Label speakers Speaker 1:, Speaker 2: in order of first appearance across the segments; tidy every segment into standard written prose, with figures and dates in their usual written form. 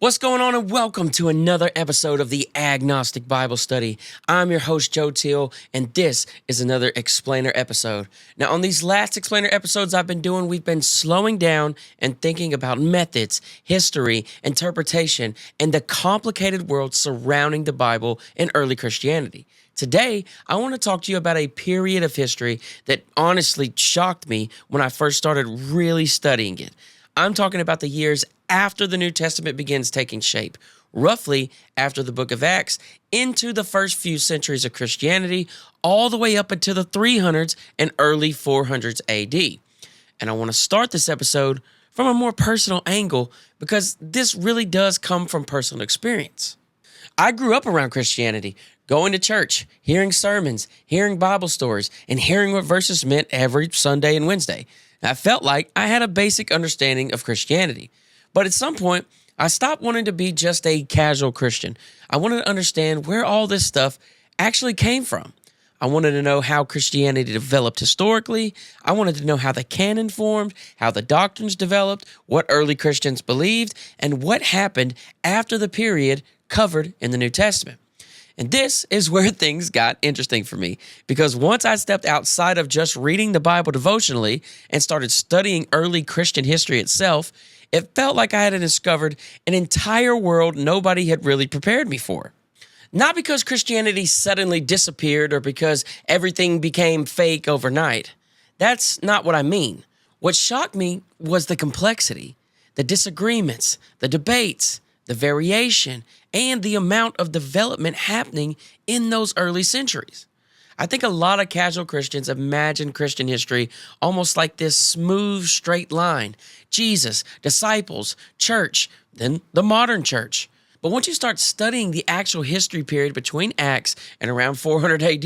Speaker 1: What's going on, and welcome to another episode of the Agnostic Bible Study. I'm your host, Joe Teal, and this is another Explainer episode. Now, on these last Explainer episodes we've been slowing down and thinking about methods, history, interpretation, and the complicated world surrounding the Bible and early Christianity. Today, I want to talk to you about a period of history that honestly shocked me when I first started really studying it. I'm talking about the years after the New Testament begins taking shape, roughly after the book of Acts, into the first few centuries of Christianity, all the way up into the 300s and early 400s AD. And I want to start this episode from a more personal angle because this really does come from personal experience. I grew up around Christianity, going to church, hearing sermons, hearing Bible stories, and hearing what verses meant every Sunday and Wednesday. I felt like I had a basic understanding of Christianity. But at some point, I stopped wanting to be just a casual Christian. I wanted to understand where all this stuff actually came from. I wanted to know how Christianity developed historically. I wanted to know how the Canon formed, how the doctrines developed, what early Christians believed, and what happened after the period covered in the New Testament. And this is where things got interesting for me, because once I stepped outside of just reading the Bible devotionally and started studying early Christian history itself, it felt like I had discovered an entire world nobody had really prepared me for. Not because Christianity suddenly disappeared or because everything became fake overnight. That's not what I mean. What shocked me was the complexity, the disagreements, the debates, the variation, and the amount of development happening in those early centuries. I think a lot of casual Christians imagine Christian history almost like this smooth, straight line. Jesus, disciples, church, then the modern church. But once you start studying the actual history period between Acts and around 400 AD,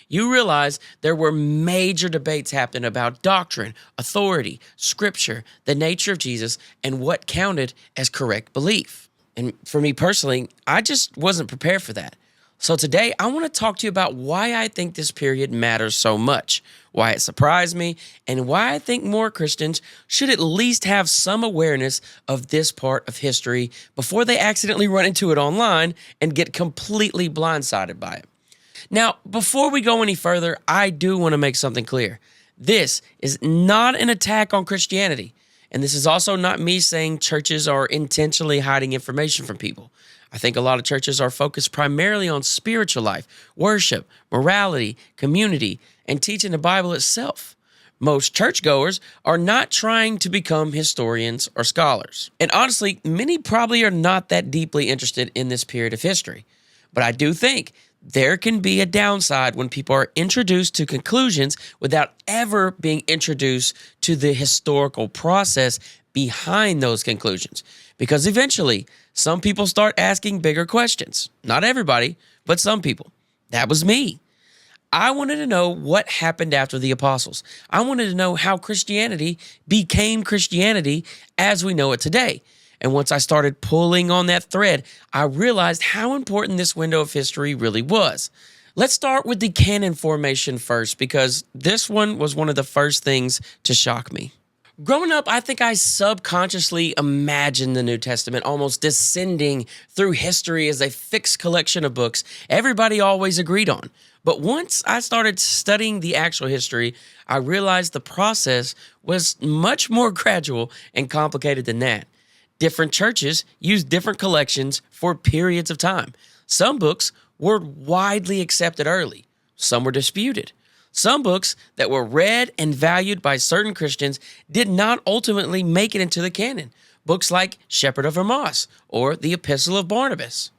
Speaker 1: you realize there were major debates happening about doctrine, authority, scripture, the nature of Jesus, and what counted as correct belief. And for me personally, I just wasn't prepared for that. So today, I want to talk to you about why I think this period matters so much, why it surprised me, and why I think more Christians should at least have some awareness of this part of history before they accidentally run into it online and get completely blindsided by it. Now, before we go any further, I do want to make something clear. This is not an attack on Christianity. And this is also not me saying churches are intentionally hiding information from people. I think a lot of churches are focused primarily on spiritual life, worship, morality, community, and teaching the Bible itself. Most churchgoers are not trying to become historians or scholars. And honestly, many probably are not that deeply interested in this period of history. But I do think there can be a downside when people are introduced to conclusions without ever being introduced to the historical process behind those conclusions. Because eventually, some people start asking bigger questions. Not everybody, but some people. That was me. I wanted to know what happened after the apostles. I wanted to know how Christianity became Christianity as we know it today. And once I started pulling on that thread, I realized how important this window of history really was. Let's start with the Canon formation first, because this one was one of the first things to shock me. Growing up, I think I subconsciously imagined the New Testament almost descending through history as a fixed collection of books everybody always agreed on. But once I started studying the actual history, I realized the process was much more gradual and complicated than that. Different churches used different collections for periods of time. Some books were widely accepted early. Some were disputed. Some books that were read and valued by certain Christians did not ultimately make it into the canon. Books like Shepherd of Hermas or the Epistle of Barnabas.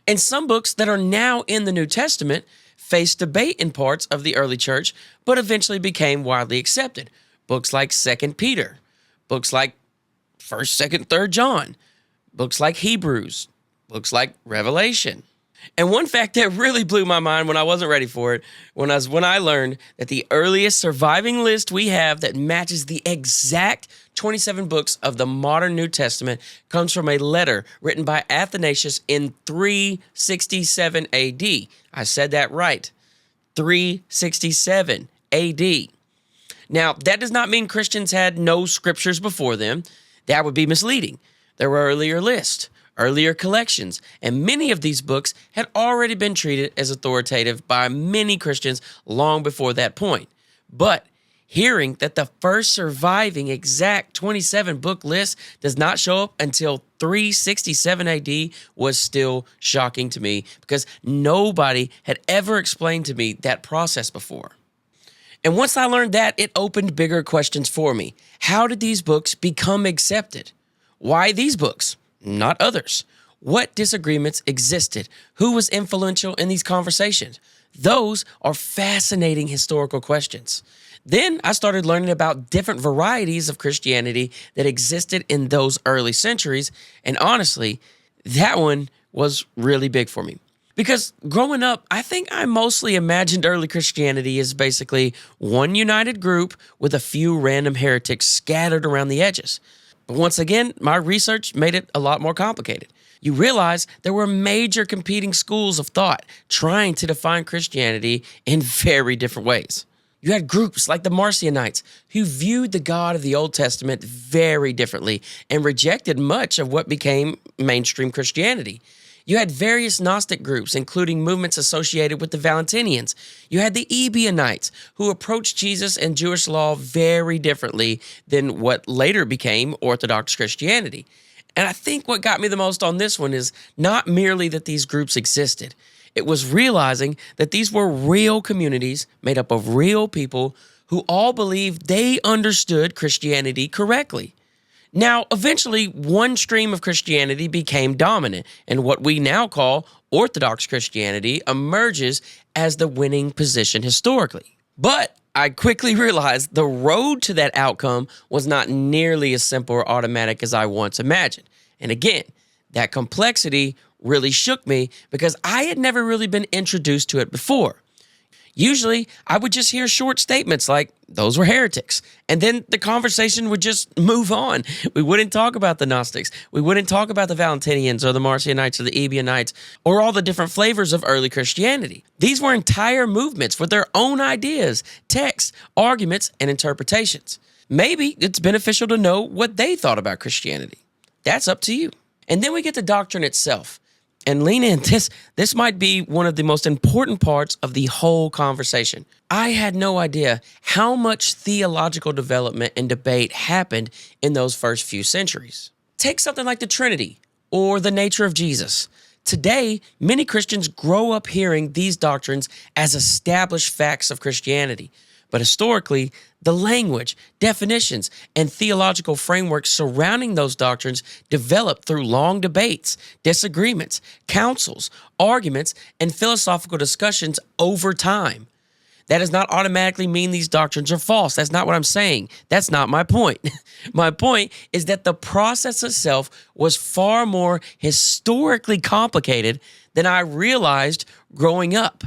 Speaker 1: And some books that are now in the New Testament faced debate in parts of the early church, but eventually became widely accepted. Books like 2 Peter, books like 1st, 2nd, 3rd John, books like Hebrews, books like Revelation. And one fact that really blew my mind when I wasn't ready for it, when I learned that the earliest surviving list we have that matches the exact 27 books of the modern New Testament comes from a letter written by Athanasius in 367 AD. I said that right. 367 AD. Now, that does not mean Christians had no scriptures before them. That would be misleading. There were earlier lists, earlier collections, and many of these books had already been treated as authoritative by many Christians long before that point. But hearing that the first surviving exact 27 book list does not show up until 367 AD was still shocking to me because nobody had ever explained to me that process before. And once I learned that, it opened bigger questions for me. How did these books become accepted? Why these books, not others? What disagreements existed? Who was influential in these conversations? Those are fascinating historical questions. Then I started learning about different varieties of Christianity that existed in those early centuries, and honestly, that one was really big for me. Because growing up, I think I mostly imagined early Christianity as basically one united group with a few random heretics scattered around the edges. But once again, my research made it a lot more complicated. You realize there were major competing schools of thought trying to define Christianity in very different ways. You had groups like the Marcionites who viewed the God of the Old Testament very differently and rejected much of what became mainstream Christianity. You had various Gnostic groups, including movements associated with the Valentinians. You had the Ebionites, who approached Jesus and Jewish law very differently than what later became Orthodox Christianity. And I think what got me the most on this one is not merely that these groups existed. It was realizing that these were real communities made up of real people who all believed they understood Christianity correctly. Now, eventually, one stream of Christianity became dominant, and what we now call Orthodox Christianity emerges as the winning position historically. But I quickly realized the road to that outcome was not nearly as simple or automatic as I once imagined. And again, that complexity really shook me because I had never really been introduced to it before. Usually, I would just hear short statements like, those were heretics. And then the conversation would just move on. We wouldn't talk about the Gnostics. We wouldn't talk about the Valentinians or the Marcionites or the Ebionites or all the different flavors of early Christianity. These were entire movements with their own ideas, texts, arguments, and interpretations. Maybe it's beneficial to know what they thought about Christianity. That's up to you. And then we get the doctrine itself. And lean in, this might be one of the most important parts of the whole conversation. I had no idea how much theological development and debate happened in those first few centuries. Take something like the Trinity or the nature of Jesus. Today, many Christians grow up hearing these doctrines as established facts of Christianity. But historically, the language, definitions, and theological frameworks surrounding those doctrines developed through long debates, disagreements, councils, arguments, and philosophical discussions over time. That does not automatically mean these doctrines are false. That's not what I'm saying. That's not my point. My point is that the process itself was far more historically complicated than I realized growing up.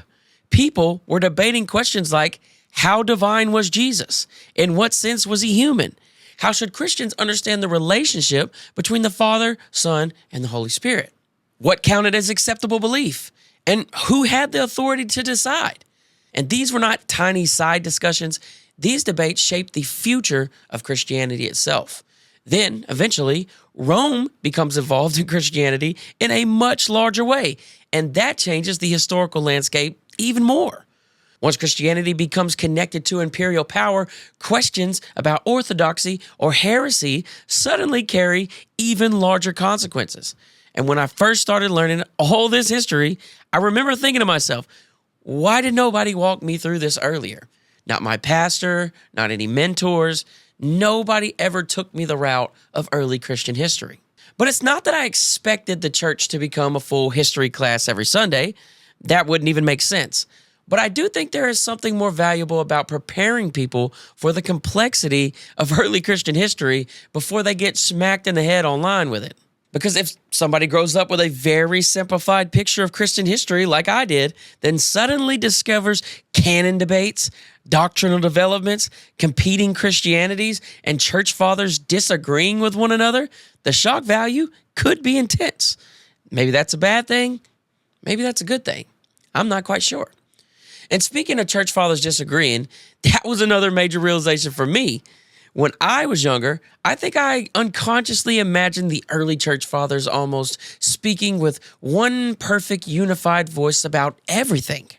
Speaker 1: People were debating questions like, how divine was Jesus? In what sense was he human? How should Christians understand the relationship between the Father, Son, and the Holy Spirit? What counted as acceptable belief? And who had the authority to decide? And these were not tiny side discussions. These debates shaped the future of Christianity itself. Then, eventually, Rome becomes involved in Christianity in a much larger way, and that changes the historical landscape even more. Once Christianity becomes connected to imperial power, questions about orthodoxy or heresy suddenly carry even larger consequences. And when I first started learning all this history, I remember thinking to myself, why did nobody walk me through this earlier? Not my pastor, not any mentors. Nobody ever took me the route of early Christian history. But it's not that I expected the church to become a full history class every Sunday. That wouldn't even make sense. But I do think there is something more valuable about preparing people for the complexity of early Christian history before they get smacked in the head online with it. Because if somebody grows up with a very simplified picture of Christian history like I did, then suddenly discovers canon debates, doctrinal developments, competing Christianities, and church fathers disagreeing with one another, the shock value could be intense. Maybe that's a bad thing. Maybe that's a good thing. I'm not quite sure. And speaking of church fathers disagreeing, that was another major realization for me. When I was younger, I think I unconsciously imagined the early church fathers almost speaking with one perfect unified voice about everything.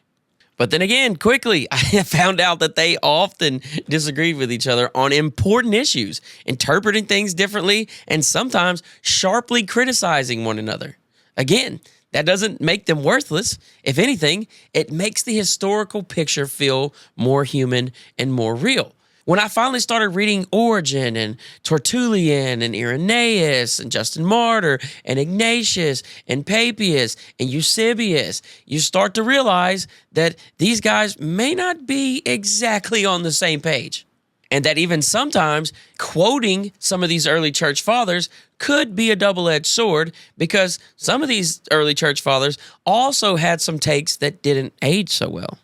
Speaker 1: But then again, quickly, I found out that they often disagreed with each other on important issues, interpreting things differently and sometimes sharply criticizing one another. Again, that doesn't make them worthless. If anything, it makes the historical picture feel more human and more real. When I finally started reading Origen and Tertullian and Irenaeus and Justin Martyr and Ignatius and Papias and Eusebius, you start to realize that these guys may not be exactly on the same page. And that even sometimes quoting some of these early church fathers could be a double-edged sword, because some of these early church fathers also had some takes that didn't age so well.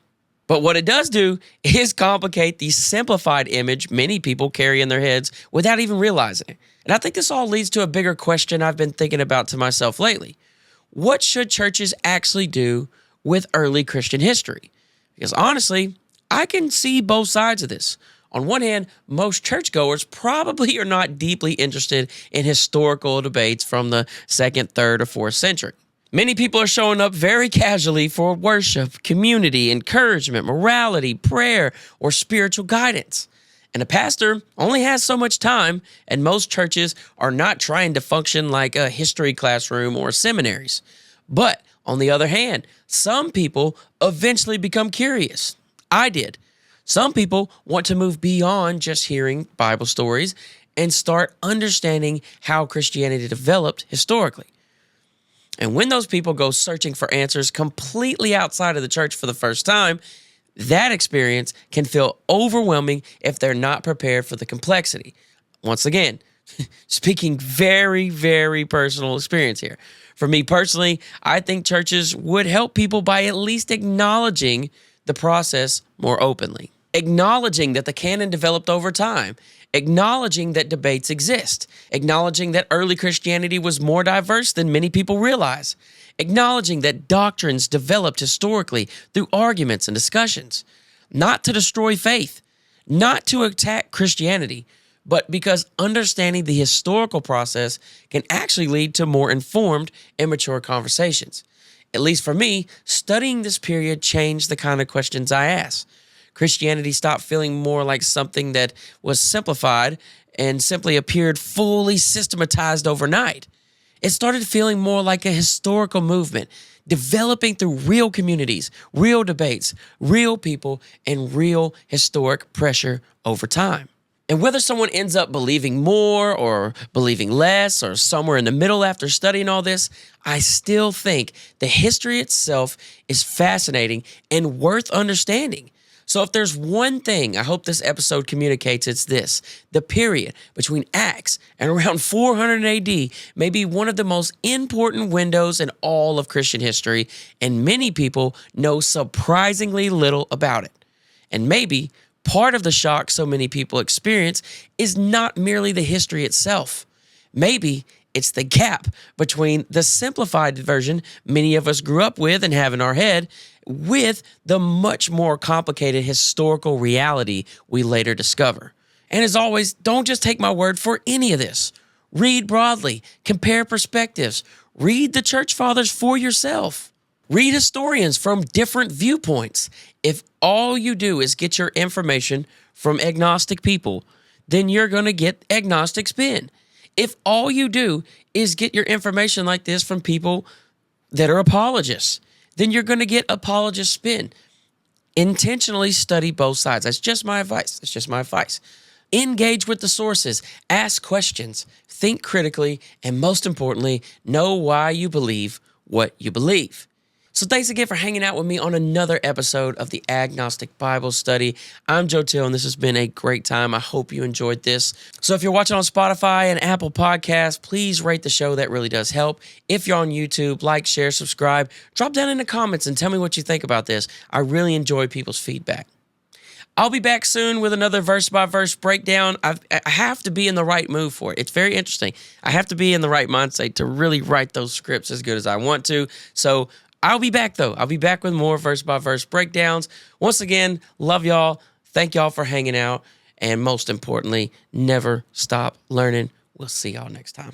Speaker 1: But what it does do is complicate the simplified image many people carry in their heads without even realizing it. And I think this all leads to a bigger question I've been thinking about to myself lately. What should churches actually do with early Christian history? Because honestly, I can see both sides of this. On one hand, most churchgoers probably are not deeply interested in historical debates from the 2nd, 3rd, or 4th century. Many people are showing up very casually for worship, community, encouragement, morality, prayer, or spiritual guidance. And a pastor only has so much time, and most churches are not trying to function like a history classroom or seminaries. But on the other hand, some people eventually become curious. I did. Some people want to move beyond just hearing Bible stories and start understanding how Christianity developed historically. And when those people go searching for answers completely outside of the church for the first time, that experience can feel overwhelming if they're not prepared for the complexity. Once again, speaking very, very personal experience here. For me personally, I think churches would help people by at least acknowledging the process more openly. Acknowledging that the canon developed over time. Acknowledging that debates exist. Acknowledging that early Christianity was more diverse than many people realize. Acknowledging that doctrines developed historically through arguments and discussions. Not to destroy faith, not to attack Christianity, but because understanding the historical process can actually lead to more informed and mature conversations. At least for me, studying this period changed the kind of questions I ask. Christianity stopped feeling more like something that was simplified and simply appeared fully systematized overnight. It started feeling more like a historical movement, developing through real communities, real debates, real people, and real historic pressure over time. And whether someone ends up believing more or believing less or somewhere in the middle after studying all this, I still think the history itself is fascinating and worth understanding. So if there's one thing I hope this episode communicates, it's this. The period between Acts and around 400 AD may be one of the most important windows in all of Christian history, and many people know surprisingly little about it. And maybe part of the shock so many people experience is not merely the history itself. Maybe it's the gap between the simplified version many of us grew up with and have in our head with the much more complicated historical reality we later discover. And as always, don't just take my word for any of this. Read broadly, compare perspectives, read the church fathers for yourself. Read historians from different viewpoints. If all you do is get your information from agnostic people, then you're going to get agnostic spin. If all you do is get your information like this from people that are apologists, then you're going to get apologist spin. Intentionally study both sides. That's just my advice. Engage with the sources. Ask questions. Think critically. And most importantly, know why you believe what you believe. So thanks again for hanging out with me on another episode of the Agnostic Bible Study. I'm Joe Till, and this has been a great time. I hope you enjoyed this. So if you're watching on Spotify and Apple Podcasts, please rate the show. That really does help. If you're on YouTube, like, share, subscribe. Drop down in the comments and tell me what you think about this. I really enjoy people's feedback. I'll be back soon with another verse-by-verse breakdown. I have to be in the right mood for it. It's very interesting. I have to be in the right mindset to really write those scripts as good as I want to. So I'll be back, though. I'll be back with more verse-by-verse breakdowns. Once again, love y'all. Thank y'all for hanging out. and most importantly, never stop learning. We'll see y'all next time.